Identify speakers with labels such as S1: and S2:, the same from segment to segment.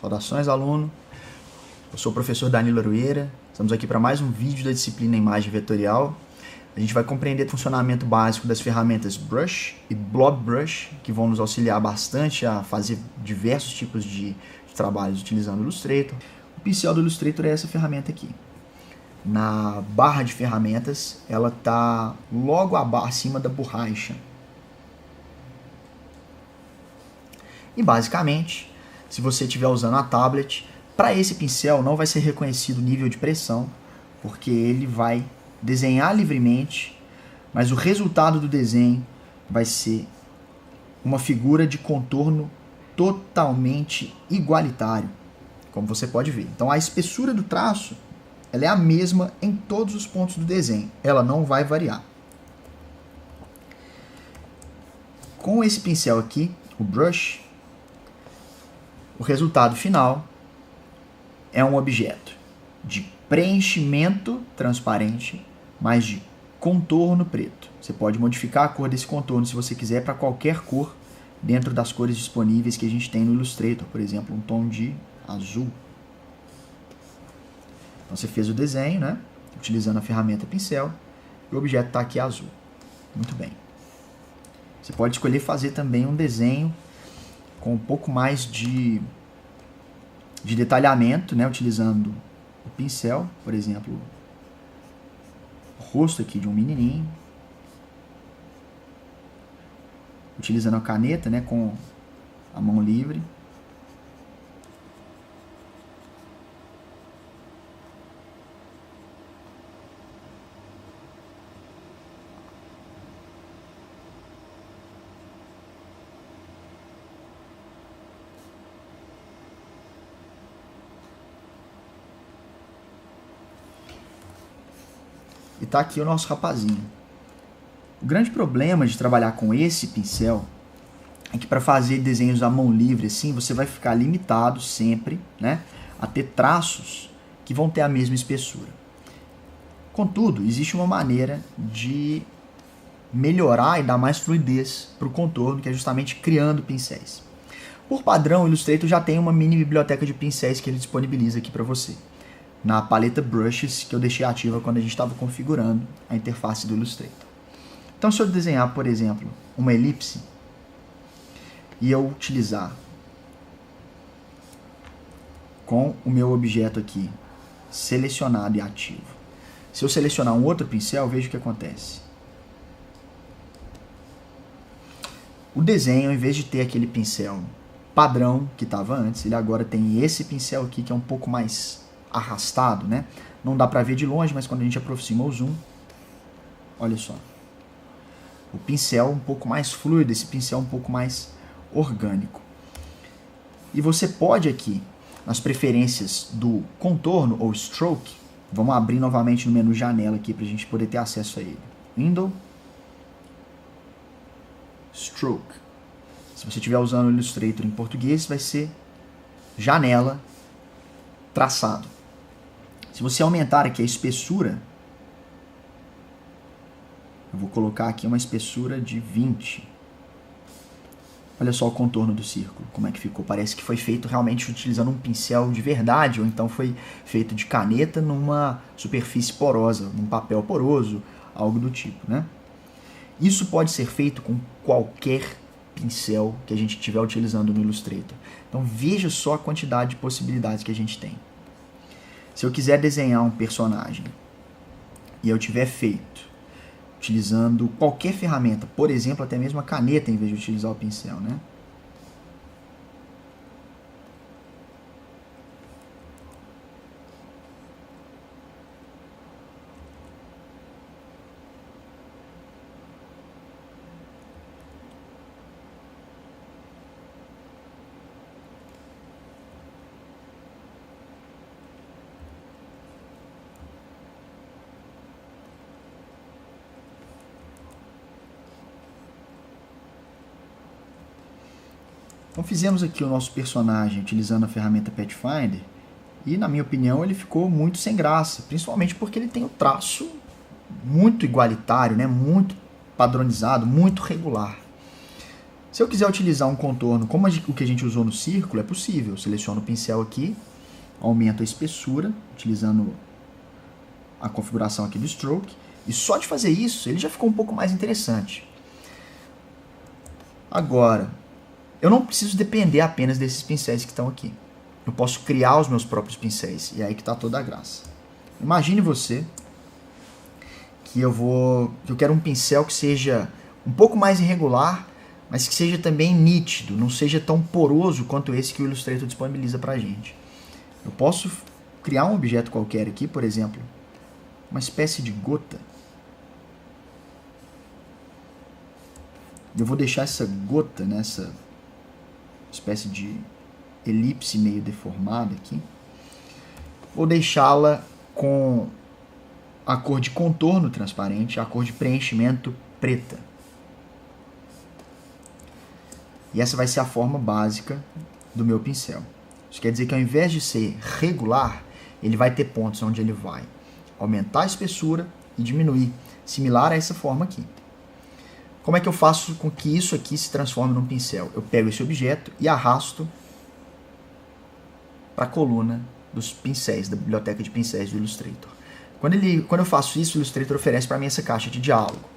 S1: Saudações, aluno. Eu sou o professor Danilo Arueira. Estamos aqui para mais um vídeo da disciplina Imagem Vetorial. A gente vai compreender o funcionamento básico das ferramentas Brush e Blob Brush, que vão nos auxiliar bastante a fazer diversos tipos de trabalhos utilizando o Illustrator. O pincel do Illustrator é essa ferramenta aqui. Na barra de ferramentas, ela está logo acima da borracha. E basicamente, se você estiver usando a tablet, para esse pincel não vai ser reconhecido o nível de pressão, porque ele vai desenhar livremente, mas o resultado do desenho vai ser uma figura de contorno totalmente igualitário, como você pode ver. Então a espessura do traço ela é a mesma em todos os pontos do desenho, ela não vai variar. Com esse pincel aqui, o brush, o resultado final é um objeto de preenchimento transparente, mas de contorno preto. Você pode modificar a cor desse contorno se você quiser para qualquer cor dentro das cores disponíveis que a gente tem no Illustrator, por exemplo, um tom de azul. Então você fez o desenho, né? Utilizando a ferramenta pincel, e o objeto está aqui azul. Muito bem. Você pode escolher fazer também um desenho com um pouco mais de detalhamento, né? Utilizando o pincel, por exemplo, o rosto aqui de um menininho. Utilizando a caneta, né? Com a mão livre. E tá aqui o nosso rapazinho. O grande problema de trabalhar com esse pincel é que para fazer desenhos à mão livre assim, você vai ficar limitado sempre, né, a ter traços que vão ter a mesma espessura. Contudo, existe uma maneira de melhorar e dar mais fluidez para o contorno, que é justamente criando pincéis. Por padrão, o Illustrator já tem uma mini biblioteca de pincéis que ele disponibiliza aqui para você, na paleta Brushes, que eu deixei ativa quando a gente estava configurando a interface do Illustrator. Então, se eu desenhar, por exemplo, uma elipse, e eu utilizar com o meu objeto aqui selecionado e ativo, se eu selecionar um outro pincel, veja o que acontece. O desenho, em vez de ter aquele pincel padrão que estava antes, ele agora tem esse pincel aqui que é um pouco mais arrastado, né? Não dá para ver de longe, mas quando a gente aproxima o zoom, olha só. O pincel um pouco mais fluido, esse pincel um pouco mais orgânico. E você pode aqui, nas preferências do contorno ou stroke, vamos abrir novamente no menu janela aqui para a gente poder ter acesso a ele. Window, Stroke. Se você estiver usando o Illustrator em português, vai ser janela, traçado. Se você aumentar aqui a espessura, eu vou colocar aqui uma espessura de 20. Olha só o contorno do círculo, como é que ficou. Parece que foi feito realmente utilizando um pincel de verdade, ou então foi feito de caneta numa superfície porosa, num papel poroso, algo do tipo, né? Isso pode ser feito com qualquer pincel que a gente estiver utilizando no Illustrator. Então veja só a quantidade de possibilidades que a gente tem. Se eu quiser desenhar um personagem e eu tiver feito utilizando qualquer ferramenta, por exemplo, até mesmo a caneta em vez de utilizar o pincel, né? Então fizemos aqui o nosso personagem utilizando a ferramenta Pathfinder e, na minha opinião, ele ficou muito sem graça, principalmente porque ele tem o traço muito igualitário, né? Muito padronizado, muito regular. Se eu quiser utilizar um contorno como o que a gente usou no círculo, é possível. Eu seleciono o pincel aqui, aumento a espessura, utilizando a configuração aqui do stroke, e só de fazer isso, ele já ficou um pouco mais interessante. Agora, eu não preciso depender apenas desses pincéis que estão aqui. Eu posso criar os meus próprios pincéis, e é aí que está toda a graça. Imagine você que eu quero um pincel que seja um pouco mais irregular, mas que seja também nítido, não seja tão poroso quanto esse que o Illustrator disponibiliza para a gente. Eu posso criar um objeto qualquer aqui, por exemplo, uma espécie de gota. Eu vou deixar essa gota nessa espécie de elipse meio deformada aqui. Vou deixá-la com a cor de contorno transparente, a cor de preenchimento preta. E essa vai ser a forma básica do meu pincel. Isso quer dizer que ao invés de ser regular, ele vai ter pontos onde ele vai aumentar a espessura e diminuir, similar a essa forma aqui. Como é que eu faço com que isso aqui se transforme num pincel? Eu pego esse objeto e arrasto para a coluna dos pincéis, da biblioteca de pincéis do Illustrator. Quando eu faço isso, o Illustrator oferece para mim essa caixa de diálogo.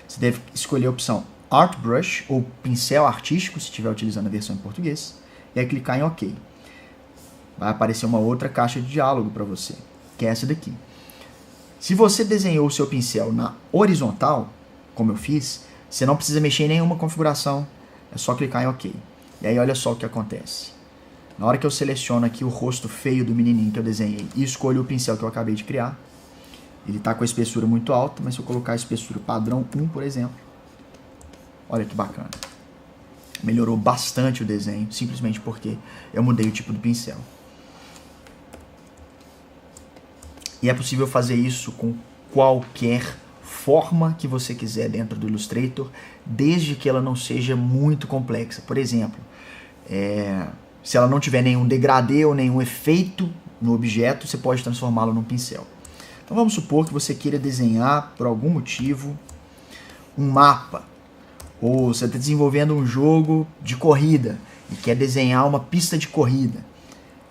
S1: Você deve escolher a opção Art Brush, ou pincel artístico, se estiver utilizando a versão em português, e aí clicar em OK. Vai aparecer uma outra caixa de diálogo para você, que é essa daqui. Se você desenhou o seu pincel na horizontal, como eu fiz, você não precisa mexer em nenhuma configuração, é só clicar em OK. E aí olha só o que acontece. Na hora que eu seleciono aqui o rosto feio do menininho que eu desenhei e escolho o pincel que eu acabei de criar, ele está com a espessura muito alta, mas se eu colocar a espessura padrão 1, por exemplo, olha que bacana. Melhorou bastante o desenho, simplesmente porque eu mudei o tipo do pincel. E é possível fazer isso com qualquer forma que você quiser dentro do Illustrator, desde que ela não seja muito complexa. Por exemplo, se ela não tiver nenhum degradê ou nenhum efeito no objeto, você pode transformá-lo num pincel. Então vamos supor que você queira desenhar, por algum motivo, um mapa. Ou você está desenvolvendo um jogo de corrida e quer desenhar uma pista de corrida.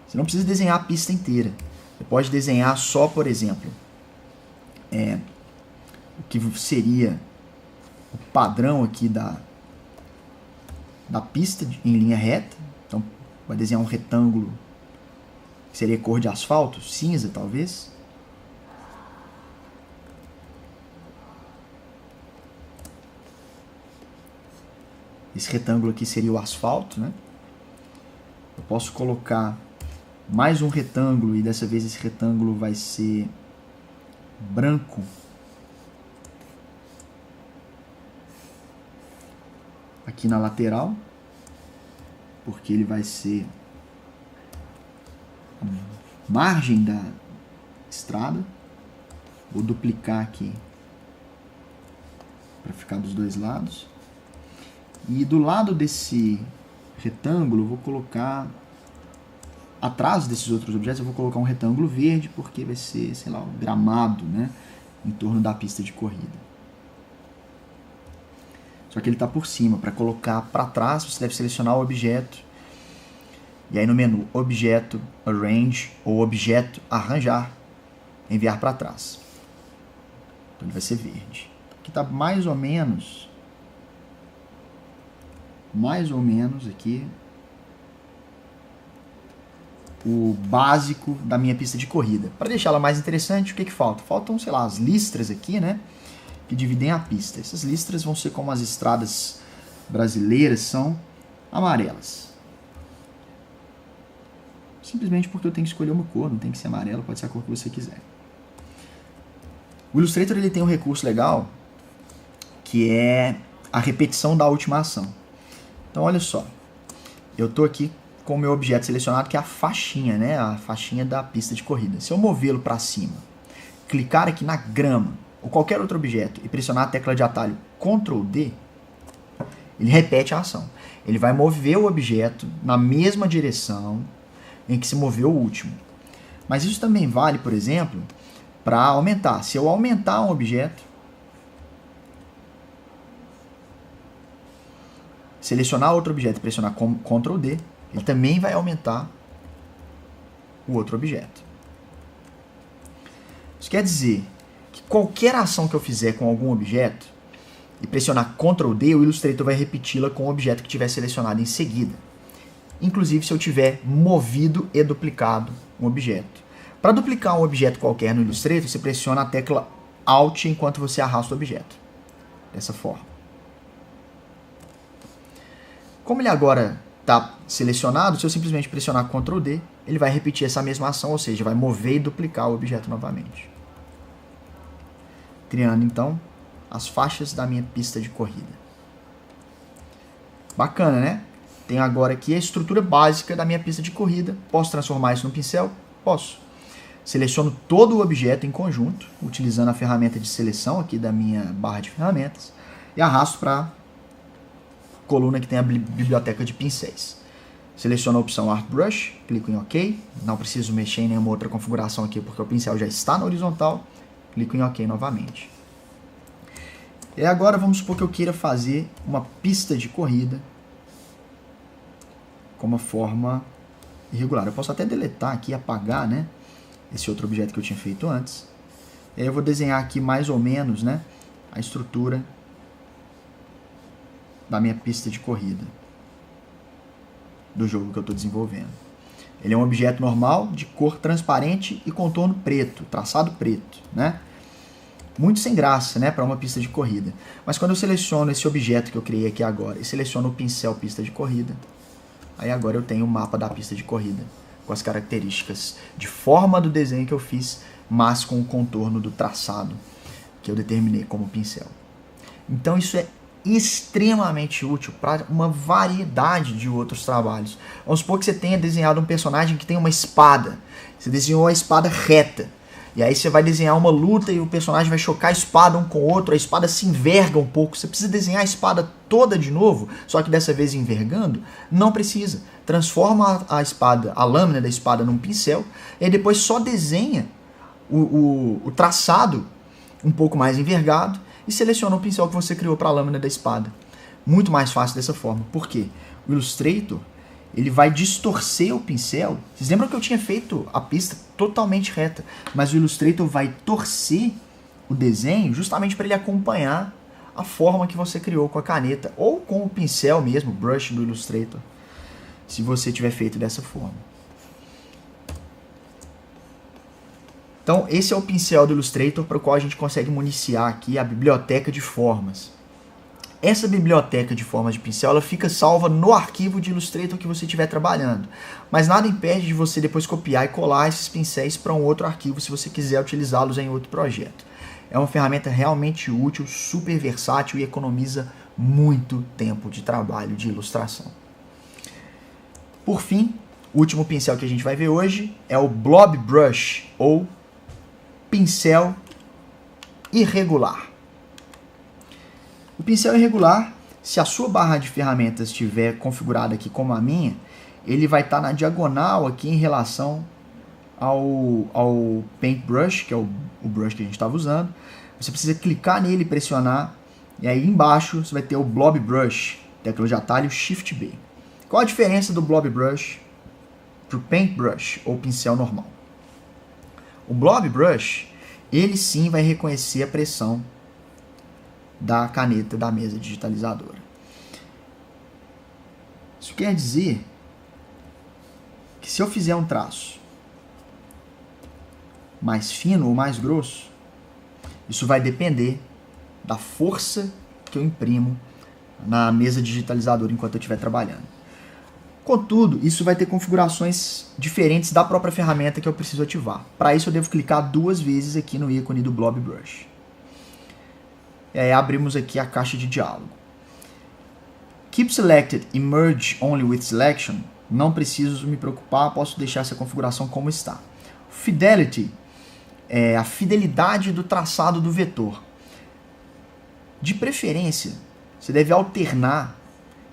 S1: Você não precisa desenhar a pista inteira. Você pode desenhar só, por exemplo, o que seria o padrão aqui da pista em linha reta. Então, vai desenhar um retângulo que seria cor de asfalto, cinza talvez. Esse retângulo aqui seria o asfalto, né? Eu posso colocar mais um retângulo e dessa vez esse retângulo vai ser branco. Aqui na lateral, porque ele vai ser a margem da estrada. Vou duplicar aqui para ficar dos dois lados. E do lado desse retângulo, eu vou colocar, atrás desses outros objetos, eu vou colocar um retângulo verde, porque vai ser, sei lá, um gramado, né, em torno da pista de corrida. Só que ele está por cima. Para colocar para trás, você deve selecionar o objeto. E aí no menu, Objeto, Arrange, ou Objeto, Arranjar, enviar para trás. Então ele vai ser verde. Aqui está mais ou menos aqui o básico da minha pista de corrida. Para deixá-la mais interessante, o que falta? Faltam, sei lá, as listras aqui, né, que dividem a pista. Essas listras vão ser como as estradas brasileiras são amarelas. Simplesmente porque eu tenho que escolher uma cor, não tem que ser amarelo, pode ser a cor que você quiser. O Illustrator ele tem um recurso legal que é a repetição da última ação. Então olha só, eu estou aqui com o meu objeto selecionado, que é a faixinha, né? A faixinha da pista de corrida. Se eu movê-lo para cima, clicar aqui na grama ou qualquer outro objeto e pressionar a tecla de atalho Ctrl D, ele repete a ação. Ele vai mover o objeto na mesma direção em que se moveu o último. Mas isso também vale, por exemplo, para aumentar. Se eu aumentar um objeto, selecionar outro objeto e pressionar Ctrl D, ele também vai aumentar o outro objeto. Isso quer dizer que qualquer ação que eu fizer com algum objeto e pressionar Ctrl D, o Illustrator vai repeti-la com o objeto que tiver selecionado em seguida. Inclusive se eu tiver movido e duplicado um objeto. Para duplicar um objeto qualquer no Illustrator, você pressiona a tecla Alt enquanto você arrasta o objeto. Dessa forma. Como ele agora está selecionado, se eu simplesmente pressionar Ctrl D, ele vai repetir essa mesma ação, ou seja, vai mover e duplicar o objeto novamente. Criando, então, as faixas da minha pista de corrida. Bacana, né? Tenho agora aqui a estrutura básica da minha pista de corrida. Posso transformar isso no pincel? Posso. Seleciono todo o objeto em conjunto, utilizando a ferramenta de seleção aqui da minha barra de ferramentas, e arrasto para a coluna que tem a biblioteca de pincéis. Seleciono a opção Art Brush, clico em OK. Não preciso mexer em nenhuma outra configuração aqui, porque o pincel já está na horizontal. Clico em OK novamente. E agora vamos supor que eu queira fazer uma pista de corrida com uma forma irregular. Eu posso até deletar aqui, apagar, né, esse outro objeto que eu tinha feito antes. E aí eu vou desenhar aqui mais ou menos, né, a estrutura da minha pista de corrida do jogo que eu estou desenvolvendo. Ele é um objeto normal, de cor transparente e contorno preto, traçado preto, né? Muito sem graça, né, para uma pista de corrida. Mas quando eu seleciono esse objeto que eu criei aqui agora e seleciono o pincel pista de corrida, aí agora eu tenho o mapa da pista de corrida, com as características de forma do desenho que eu fiz, mas com o contorno do traçado que eu determinei como pincel. Então isso é extremamente útil para uma variedade de outros trabalhos. Vamos supor que você tenha desenhado um personagem que tem uma espada. Você desenhou a espada reta. E aí você vai desenhar uma luta e o personagem vai chocar a espada um com o outro, a espada se enverga um pouco. Você precisa desenhar a espada toda de novo, só que dessa vez envergando? Não precisa. Transforma a espada, a lâmina da espada num pincel, e aí depois só desenha o traçado um pouco mais envergado e seleciona o pincel que você criou para a lâmina da espada. Muito mais fácil dessa forma. Por quê? O Illustrator, ele vai distorcer o pincel. Vocês lembram que eu tinha feito a pista totalmente reta, mas o Illustrator vai torcer o desenho justamente para ele acompanhar a forma que você criou com a caneta ou com o pincel mesmo, o brush do Illustrator, se você tiver feito dessa forma. Então, esse é o pincel do Illustrator para o qual a gente consegue municiar aqui a biblioteca de formas. Essa biblioteca de formas de pincel, ela fica salva no arquivo de Illustrator que você estiver trabalhando. Mas nada impede de você depois copiar e colar esses pincéis para um outro arquivo se você quiser utilizá-los em outro projeto. É uma ferramenta realmente útil, super versátil e economiza muito tempo de trabalho de ilustração. Por fim, o último pincel que a gente vai ver hoje é o Blob Brush, ou pincel irregular. O pincel irregular, se a sua barra de ferramentas estiver configurada aqui como a minha, ele vai estar na diagonal aqui em relação ao Paintbrush, que é o brush que a gente estava usando. Você precisa clicar nele e pressionar, e aí embaixo você vai ter o Blob Brush, tecla de atalho Shift B. Qual a diferença do Blob Brush para o Paintbrush, ou pincel normal? O Blob Brush, ele sim vai reconhecer a pressão da caneta da mesa digitalizadora. Isso quer dizer que se eu fizer um traço mais fino ou mais grosso, isso vai depender da força que eu imprimo na mesa digitalizadora enquanto eu estiver trabalhando. Contudo, isso vai ter configurações diferentes da própria ferramenta que eu preciso ativar. Para isso eu devo clicar 2 vezes aqui no ícone do Blob Brush. E aí abrimos aqui a caixa de diálogo. Keep Selected e Merge Only with Selection, não preciso me preocupar, posso deixar essa configuração como está. Fidelity é a fidelidade do traçado do vetor. De preferência, você deve alternar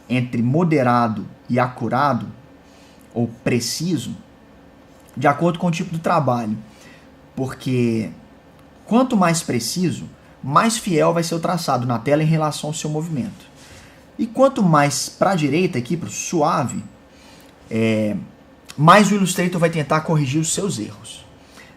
S1: entre moderado e acurado, ou preciso, de acordo com o tipo do trabalho. Porque quanto mais preciso, mais fiel vai ser o traçado na tela em relação ao seu movimento. E quanto mais para a direita aqui, para o suave, mais o Illustrator vai tentar corrigir os seus erros.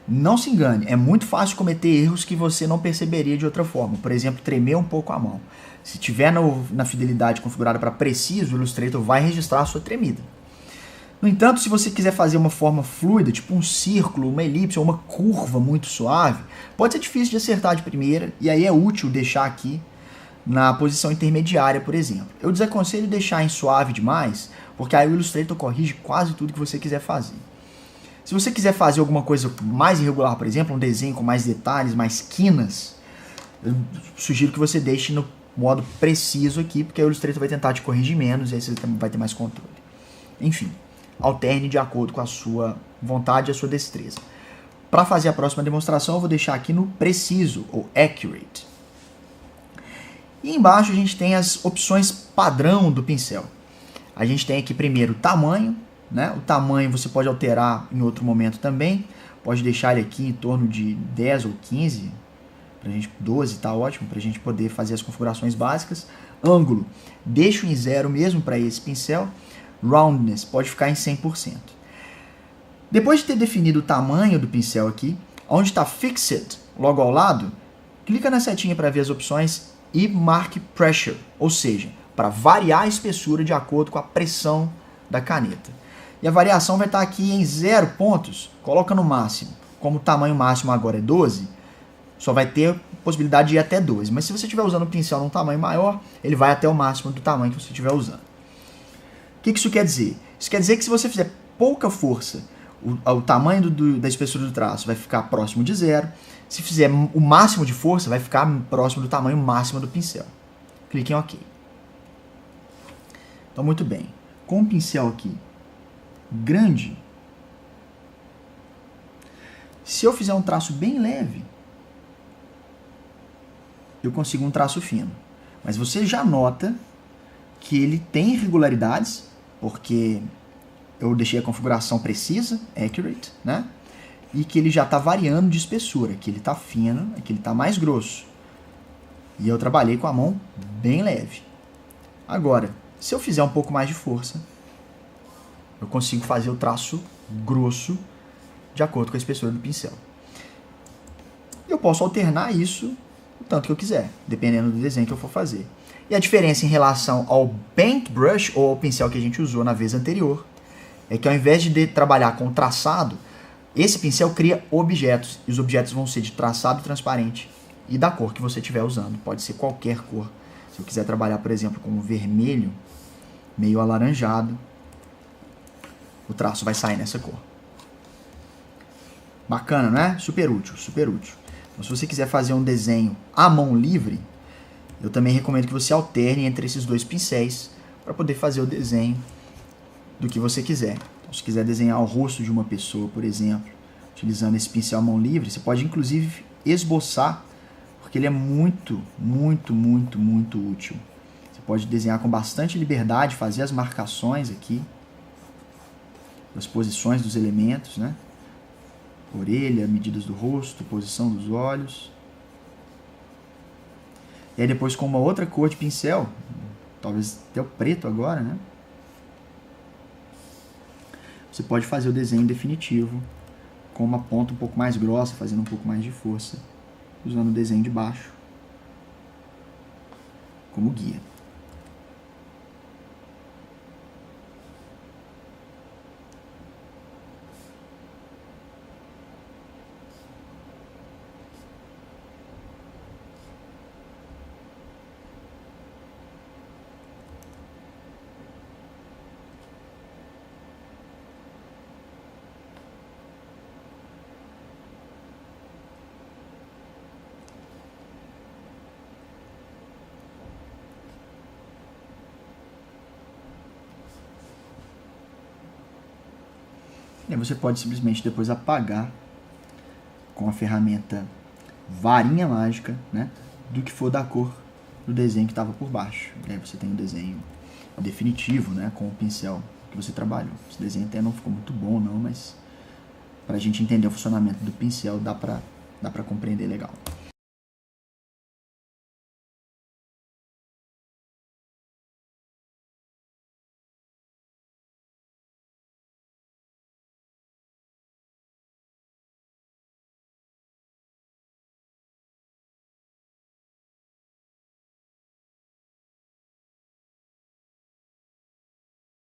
S1: Não se engane, é muito fácil cometer erros que você não perceberia de outra forma. Por exemplo, tremer um pouco a mão. Se tiver na fidelidade configurada para preciso, o Illustrator vai registrar a sua tremida. No entanto, se você quiser fazer uma forma fluida, tipo um círculo, uma elipse ou uma curva muito suave, pode ser difícil de acertar de primeira, e aí é útil deixar aqui na posição intermediária, por exemplo. Eu desaconselho deixar em suave demais, porque aí o Illustrator corrige quase tudo que você quiser fazer. Se você quiser fazer alguma coisa mais irregular, por exemplo, um desenho com mais detalhes, mais quinas, eu sugiro que você deixe no modo preciso aqui, porque aí o Illustrator vai tentar te corrigir menos e aí você vai ter mais controle. Enfim, alterne de acordo com a sua vontade e a sua destreza. Para fazer a próxima demonstração, eu vou deixar aqui no preciso, ou accurate. E embaixo a gente tem as opções padrão do pincel. A gente tem aqui primeiro o tamanho, né? O tamanho você pode alterar em outro momento também. Pode deixar ele aqui em torno de 10 ou 15, pra gente, 12 tá ótimo, para a gente poder fazer as configurações básicas. Ângulo, deixo em 0 mesmo para esse pincel. Roundness, pode ficar em 100%. Depois de ter definido o tamanho do pincel aqui, onde está Fixed, logo ao lado, clica na setinha para ver as opções e marque Pressure, ou seja, para variar a espessura de acordo com a pressão da caneta. E a variação vai estar aqui em 0 pontos, coloca no máximo. Como o tamanho máximo agora é 12, só vai ter possibilidade de ir até 12. Mas se você estiver usando o pincel num tamanho maior, ele vai até o máximo do tamanho que você estiver usando. O que isso quer dizer? Isso quer dizer que se você fizer pouca força, o tamanho da espessura do traço vai ficar próximo de 0. Se fizer o máximo de força, vai ficar próximo do tamanho máximo do pincel. Clique em OK. Então, muito bem. Com o pincel aqui grande, se eu fizer um traço bem leve, eu consigo um traço fino. Mas você já nota que ele tem irregularidades, porque eu deixei a configuração precisa, accurate, né? E que ele já está variando de espessura, que ele está fino, que ele está mais grosso. E eu trabalhei com a mão bem leve. Agora, se eu fizer um pouco mais de força, eu consigo fazer o traço grosso de acordo com a espessura do pincel. Eu posso alternar isso o tanto que eu quiser, dependendo do desenho que eu for fazer. E a diferença em relação ao paintbrush, ou ao pincel que a gente usou na vez anterior, é que ao invés de trabalhar com traçado, esse pincel cria objetos, e os objetos vão ser de traçado transparente e da cor que você estiver usando. Pode ser qualquer cor. Se eu quiser trabalhar, por exemplo, com um vermelho meio alaranjado, o traço vai sair nessa cor. Bacana, não é? Super útil, super útil. Então, se você quiser fazer um desenho à mão livre, eu também recomendo que você alterne entre esses dois pincéis para poder fazer o desenho do que você quiser. Então, se quiser desenhar o rosto de uma pessoa, por exemplo, utilizando esse pincel à mão livre, você pode inclusive esboçar, porque ele é muito, muito, muito, muito útil. Você pode desenhar com bastante liberdade, fazer as marcações aqui, as posições dos elementos, né? Orelha, medidas do rosto, posição dos olhos. E aí depois com uma outra cor de pincel, talvez até o preto agora, né? Você pode fazer o desenho definitivo com uma ponta um pouco mais grossa, fazendo um pouco mais de força, usando o desenho de baixo como guia. E aí você pode simplesmente depois apagar com a ferramenta varinha mágica, né, do que for da cor do desenho que estava por baixo. E aí você tem o desenho definitivo, né, com o pincel que você trabalhou. Esse desenho até não ficou muito bom não, mas para a gente entender o funcionamento do pincel dá para compreender legal.